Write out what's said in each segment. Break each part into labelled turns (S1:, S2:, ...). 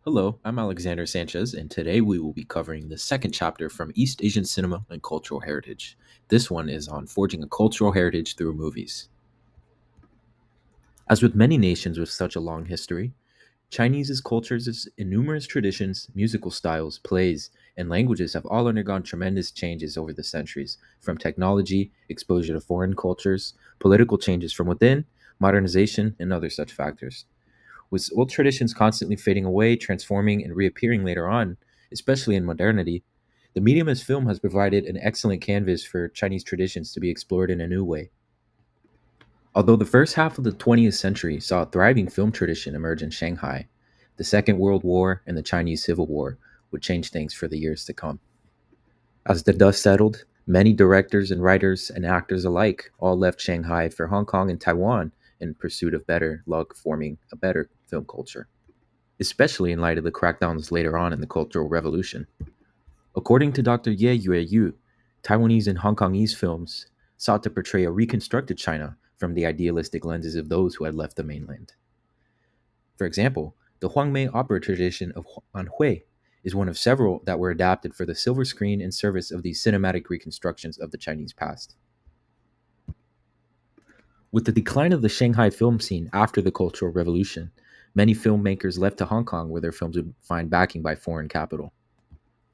S1: Hello, I'm Alexander Sanchez, and today we will be covering the second chapter from East Asian Cinema and Cultural Heritage. This one is on forging a cultural heritage through movies. As with many nations with such a long history, Chinese's cultures and numerous traditions, musical styles, plays, and languages have all undergone tremendous changes over the centuries, from technology, exposure to foreign cultures, political changes from within, modernization, and other such factors. With old traditions constantly fading away, transforming, and reappearing later on, especially in modernity, the medium as film has provided an excellent canvas for Chinese traditions to be explored in a new way. Although the first half of the 20th century saw a thriving film tradition emerge in Shanghai, the Second World War and the Chinese Civil War would change things for the years to come. As the dust settled, many directors and writers and actors alike all left Shanghai for Hong Kong and Taiwan in pursuit of better luck forming a better film culture, especially in light of the crackdowns later on in the Cultural Revolution. According to Dr. Ye Yueyu, Taiwanese and Hong Kongese films sought to portray a reconstructed China from the idealistic lenses of those who had left the mainland. For example, the Huangmei opera tradition of Anhui is one of several that were adapted for the silver screen in service of these cinematic reconstructions of the Chinese past. With the decline of the Shanghai film scene after the Cultural Revolution, many filmmakers left to Hong Kong where their films would find backing by foreign capital.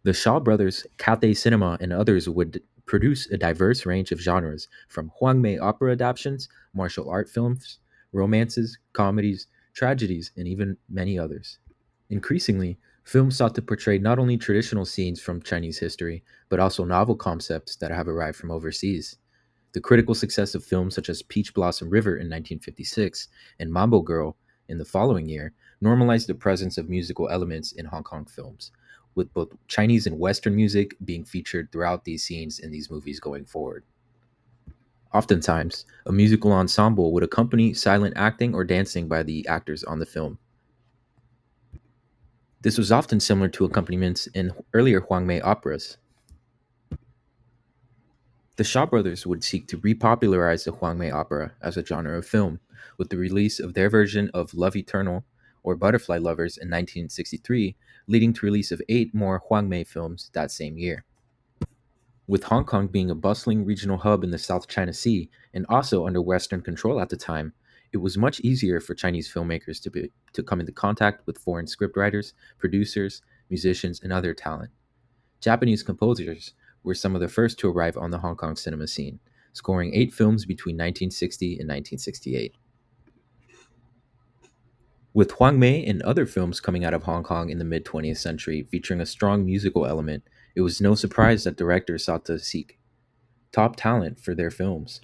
S1: The Shaw brothers, Cathay Cinema, and others would produce a diverse range of genres, from Huangmei opera adaptations, martial art films, romances, comedies, tragedies, and even many others. Increasingly, films sought to portray not only traditional scenes from Chinese history, but also novel concepts that have arrived from overseas. The critical success of films such as Peach Blossom River in 1956 and Mambo Girl in the following year normalized the presence of musical elements in Hong Kong films, with both Chinese and Western music being featured throughout these scenes in these movies going forward. Oftentimes, a musical ensemble would accompany silent acting or dancing by the actors on the film. This was often similar to accompaniments in earlier Huangmei operas. The Shaw brothers would seek to repopularize the Huangmei opera as a genre of film, with the release of their version of Love Eternal or Butterfly Lovers in 1963, leading to release of 8 more Huangmei films that same year. With Hong Kong being a bustling regional hub in the South China Sea and also under Western control at the time, it was much easier for Chinese filmmakers to come into contact with foreign scriptwriters, producers, musicians, and other talent. Japanese composers were some of the first to arrive on the Hong Kong cinema scene, scoring 8 films between 1960 and 1968. With Huang Mei and other films coming out of Hong Kong in the mid 20th century featuring a strong musical element, it was no surprise that directors sought to seek top talent for their films.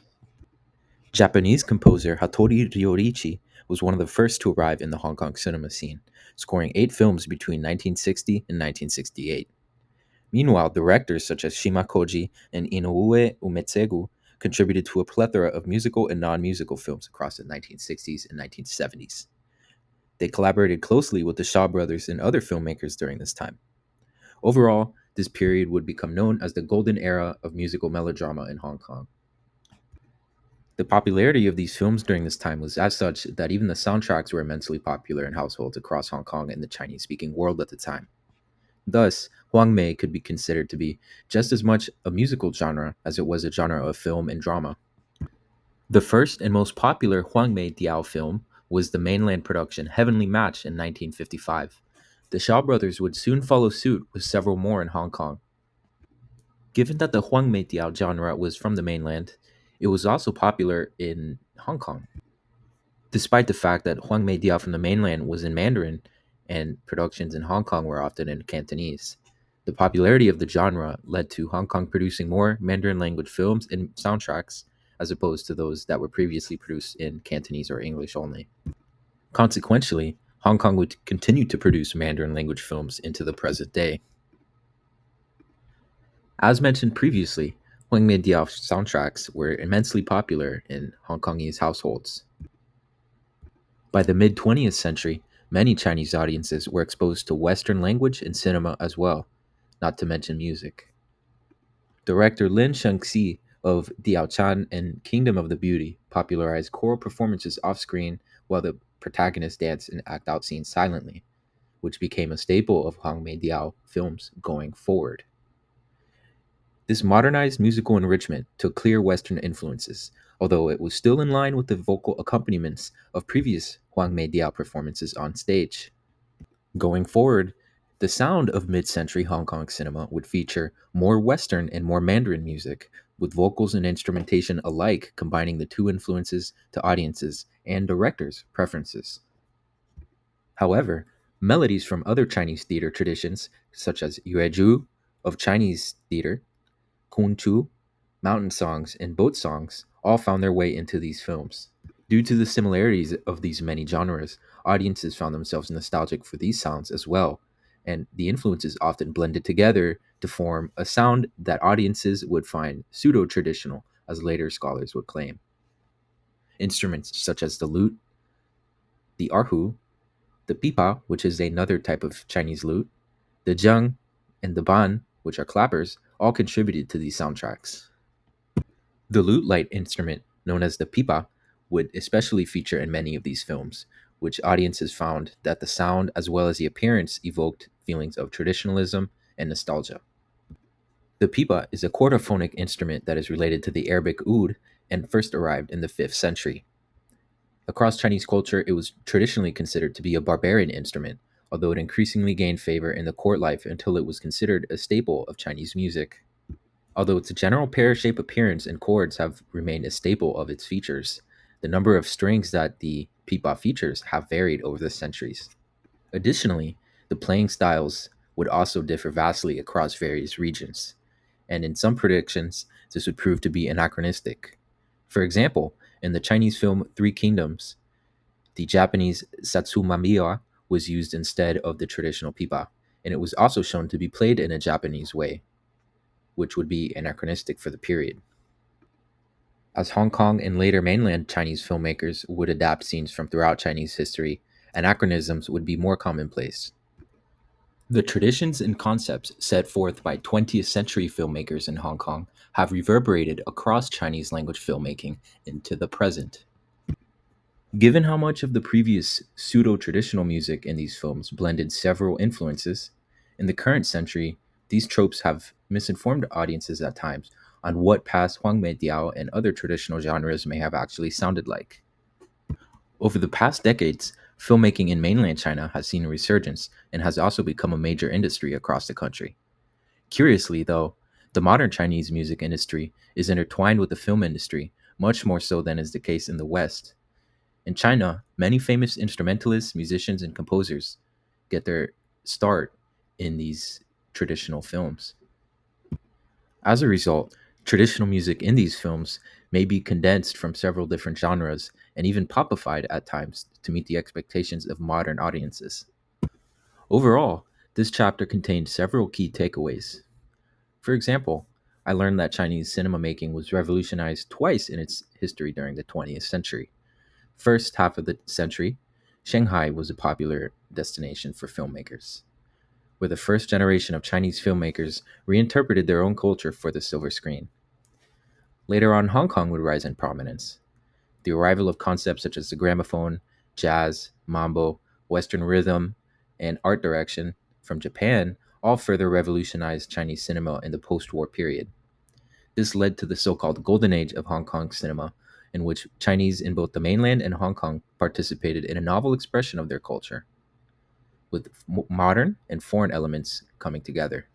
S1: Japanese composer Hattori Ryorichi was one of the first to arrive in the Hong Kong cinema scene, scoring 8 films between 1960 and 1968. Meanwhile, directors such as Shima Koji and Inoue Umetsugu contributed to a plethora of musical and non-musical films across the 1960s and 1970s. They collaborated closely with the Shaw brothers and other filmmakers during this time. Overall, this period would become known as the golden era of musical melodrama in Hong Kong. The popularity of these films during this time was as such that even the soundtracks were immensely popular in households across Hong Kong and the Chinese speaking world at the time. Thus, Huang Mei could be considered to be just as much a musical genre as it was a genre of film and drama. The first and most popular Huang Mei Diao film was the mainland production Heavenly Match in 1955. The Shaw brothers would soon follow suit with several more in Hong Kong. Given that the Huang Mei Diao genre was from the mainland, it was also popular in Hong Kong. Despite the fact that Huang Mei Diao from the mainland was in Mandarin and productions in Hong Kong were often in Cantonese, the popularity of the genre led to Hong Kong producing more Mandarin language films and soundtracks as opposed to those that were previously produced in Cantonese or English only. Consequently, Hong Kong would continue to produce Mandarin language films into the present day. As mentioned previously, Huang Mei Diao soundtracks were immensely popular in Hong Kongese households. By the mid 20th century, many Chinese audiences were exposed to Western language and cinema as well, not to mention music. Director Lin Shengxi of Diao Chan and Kingdom of the Beauty popularized choral performances off screen while the protagonists dance and act out scenes silently. which became a staple of Hong Meidiao films going forward. This modernized musical enrichment took clear Western influences, although it was still in line with the vocal accompaniments of previous Huang Meidiao performances on stage. Going forward, the sound of mid century Hong Kong cinema would feature more Western and more Mandarin music, with vocals and instrumentation alike combining the two influences to audiences and directors' preferences. However, melodies from other Chinese theater traditions, such as Yuezhu of Chinese theater, Kunchu, mountain songs, and boat songs, all found their way into these films. Due to the similarities of these many genres, audiences found themselves nostalgic for these sounds as well, and the influences often blended together to form a sound that audiences would find pseudo traditional, as later scholars would claim. Instruments such as the lute, the erhu, the pipa, which is another type of Chinese lute, the zheng, and the ban, which are clappers, all contributed to these soundtracks. The lute-like instrument, known as the pipa, would especially feature in many of these films, which audiences found that the sound as well as the appearance evoked feelings of traditionalism and nostalgia. The pipa is a quartophonic instrument that is related to the Arabic oud and first arrived in the 5th century. Across Chinese culture, it was traditionally considered to be a barbarian instrument, although it increasingly gained favor in the court life until it was considered a staple of Chinese music. Although its general pear-shaped appearance and chords have remained a staple of its features, the number of strings that the pipa features have varied over the centuries. Additionally, the playing styles would also differ vastly across various regions, and in some predictions, this would prove to be anachronistic. For example, in the Chinese film Three Kingdoms, the Japanese satsumamiya was used instead of the traditional pipa, and it was also shown to be played in a Japanese way, which would be anachronistic for the period. As Hong Kong and later mainland Chinese filmmakers would adapt scenes from throughout Chinese history, anachronisms would be more commonplace. The traditions and concepts set forth by 20th century filmmakers in Hong Kong have reverberated across Chinese language filmmaking into the present. Given how much of the previous pseudo traditional music in these films blended several influences, in the current century, these tropes have misinformed audiences at times on what past Huang Diao and other traditional genres may have actually sounded like. Over the past decades, filmmaking in mainland China has seen a resurgence and has also become a major industry across the country. Curiously, though, the modern Chinese music industry is intertwined with the film industry, much more so than is the case in the West. In China, many famous instrumentalists, musicians, and composers get their start in these traditional films. As a result, traditional music in these films may be condensed from several different genres and even popified at times to meet the expectations of modern audiences. Overall, this chapter contained several key takeaways. For example, I learned that Chinese cinema making was revolutionized twice in its history during the 20th century. First half of the century, Shanghai was a popular destination for filmmakers, where the first generation of Chinese filmmakers reinterpreted their own culture for the silver screen. Later on, Hong Kong would rise in prominence. The arrival of concepts such as the gramophone, jazz, mambo, Western rhythm, and art direction from Japan all further revolutionized Chinese cinema in the post war period. This led to the so called Golden Age of Hong Kong cinema, in which Chinese in both the mainland and Hong Kong participated in a novel expression of their culture, with modern and foreign elements coming together.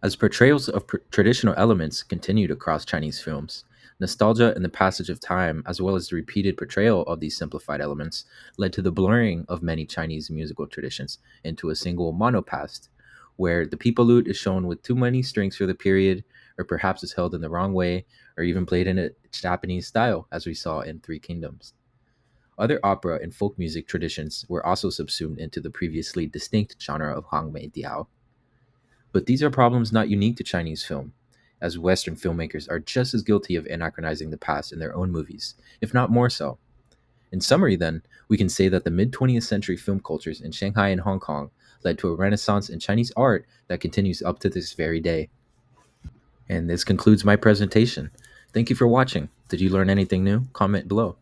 S1: As portrayals of traditional elements continued across Chinese films, nostalgia and the passage of time, as well as the repeated portrayal of these simplified elements, led to the blurring of many Chinese musical traditions into a single monopast, where the pipa lute is shown with too many strings for the period, or perhaps is held in the wrong way, or even played in a Japanese style, as we saw in Three Kingdoms. Other opera and folk music traditions were also subsumed into the previously distinct genre of Hang Mei Diao. But these are problems not unique to Chinese film, as Western filmmakers are just as guilty of anachronizing the past in their own movies, if not more so. In summary, then, we can say that the mid 20th century film cultures in Shanghai and Hong Kong led to a renaissance in Chinese art that continues up to this very day. And this concludes my presentation. Thank you for watching. Did you learn anything new? Comment below.